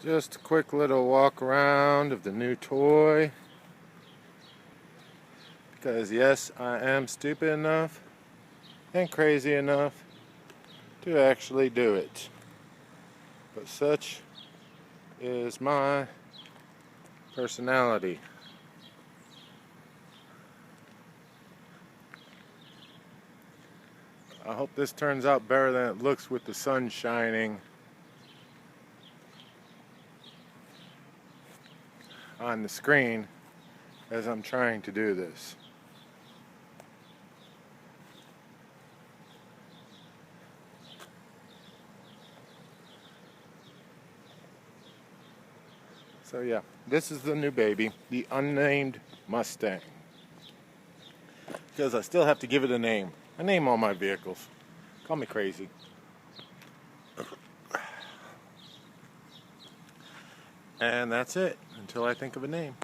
Just a quick little walk around of the new toy. Because yes, I am stupid enough and crazy enough to actually do it. But such is my personality. I hope this turns out better than it looks with the sun shining on the screen as I'm trying to do this. So yeah, this is the new baby, the unnamed Mustang. Because I still have to give it a name. I name all my vehicles. Call me crazy. And that's it, until I think of a name.